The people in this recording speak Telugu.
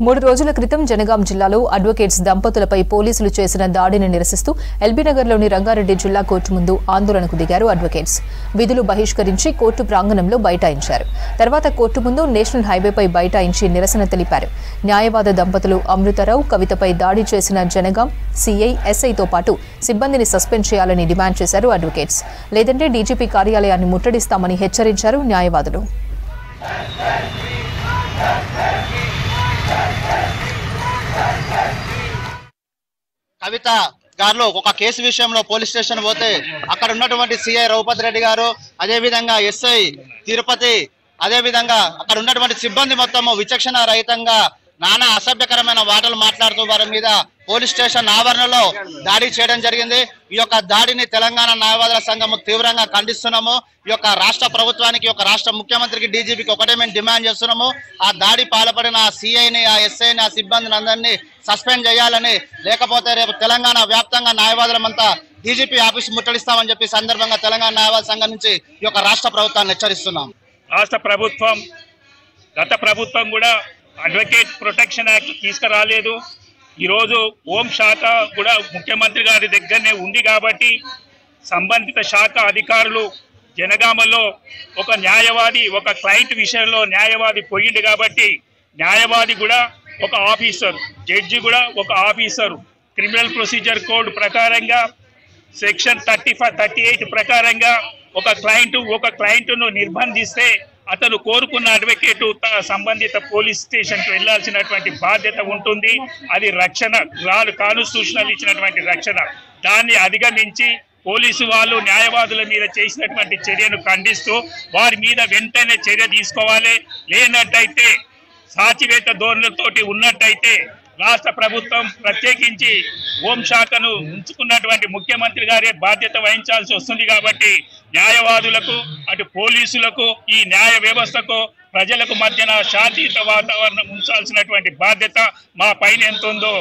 3 రోజుల క్రితం జనగాం జిల్లాలో అడ్వకేట్స్ దంపతులపై పోలీసులు చేసిన దాడిని నిరసిస్తూ ఎల్బీనగర్లోని రంగారెడ్డి జిల్లా కోర్టు ముందు ఆందోళనకు దిగారు అడ్వకేట్స్. విధులు బహిష్కరించి కోర్టు ప్రాంగణంలో బైఠాయించారు. తర్వాత కోర్టు ముందు నేషనల్ హైవేపై బైఠాయించి నిరసన తెలిపారు. న్యాయవాద దంపతులు అమృతరావు, కవితపై దాడి చేసిన జనగాం సీఐ, ఎస్ఐతో పాటు సిబ్బందిని సస్పెండ్ చేయాలని డిమాండ్ చేశారు అడ్వకేట్స్. లేదంటే డీజీపీ కార్యాలయాన్ని ముట్టడిస్తామని హెచ్చరించారు న్యాయవాదులు. కవిత గారు ఒక కేసు విషయంలో పోలీస్ స్టేషన్ పోతే అక్కడ ఉన్నటువంటి సిఐ రఘుపతి రెడ్డి గారు, అదే విధంగా ఎస్ఐ తిరుపతి, అదే విధంగా అక్కడ ఉన్నటువంటి సిబ్బంది మొత్తము విచక్షణ రహితంగా నానా అసభ్యకరమైన మాటలు మాట్లాడుతూ వారి మీద పోలీస్ స్టేషన్ ఆవరణలో దాడి చేయడం జరిగింది. ఈ యొక్క దాడిని తెలంగాణ న్యాయవాదుల సంఘము తీవ్రంగా ఖండిస్తున్నాము. ఈ యొక్క రాష్ట్ర ప్రభుత్వానికి, ఒక రాష్ట్ర ముఖ్యమంత్రికి, డీజీపీకి ఒకటే మేము డిమాండ్ చేస్తున్నాము. ఆ దాడి పాల్పడిన ఆ సిఐని, ఆ ఎస్ఐని, ఆ సిబ్బందిని అందరినీ సస్పెండ్ చేయాలని, లేకపోతే రేపు తెలంగాణ వ్యాప్తంగా న్యాయవాదులమంతా డీజీపీ ఆఫీస్ ముట్టడిస్తామని చెప్పి సందర్భంగా తెలంగాణ న్యాయవాద సంఘం నుంచి ఈ యొక్క రాష్ట్ర ప్రభుత్వాన్ని హెచ్చరిస్తున్నాం. రాష్ట్ర ప్రభుత్వం, గత ప్రభుత్వం కూడా అడ్వకేట్ ప్రొటెక్షన్ యాక్ట్ తీసుకురాలేదు. ఈరోజు హోం శాఖ కూడా ముఖ్యమంత్రి గారి దగ్గరనే ఉంది కాబట్టి సంబంధిత శాఖ అధికారులు జనగామలో ఒక న్యాయవాది, ఒక క్లయింట్ విషయంలో న్యాయవాది పోయింది కాబట్టి న్యాయవాది కూడా ఒక ఆఫీసర్, జడ్జి కూడా ఒక ఆఫీసరు. క్రిమినల్ ప్రొసీజర్ కోడ్ ప్రకారంగా సెక్షన్ 38 ప్రకారంగా ఒక క్లయింట్ను నిర్బంధిస్తే అతను కోరుకున్న అడ్వకేటు సంబంధిత పోలీస్ స్టేషన్కి వెళ్లాల్సినటువంటి బాధ్యత ఉంటుంది. అది రక్షణ, కాన్స్టిట్యూషనల్ ఇచ్చినటువంటి రక్షణ. దాన్ని అధిగమించి పోలీసు వాళ్ళు న్యాయవాదుల మీద చేసినటువంటి చర్యను ఖండిస్తూ వారి మీద వెంటనే చర్య తీసుకోవాలి. లేనట్టయితే సాచివేత ధోరణులతోటి ఉన్నట్టయితే రాష్ట్ర ప్రభుత్వం, ప్రత్యేకించి హోంశాఖను ఉంచుకున్నటువంటి ముఖ్యమంత్రి గారే బాధ్యత వహించాల్సి వస్తుంది. కాబట్టి న్యాయవాదులకు, అటు పోలీసులకు, ఈ న్యాయ వ్యవస్థకు, ప్రజలకు మధ్యన శాంతియుత వాతావరణం ఉంచాల్సినటువంటి బాధ్యత మా పైన ఎంత ఉందో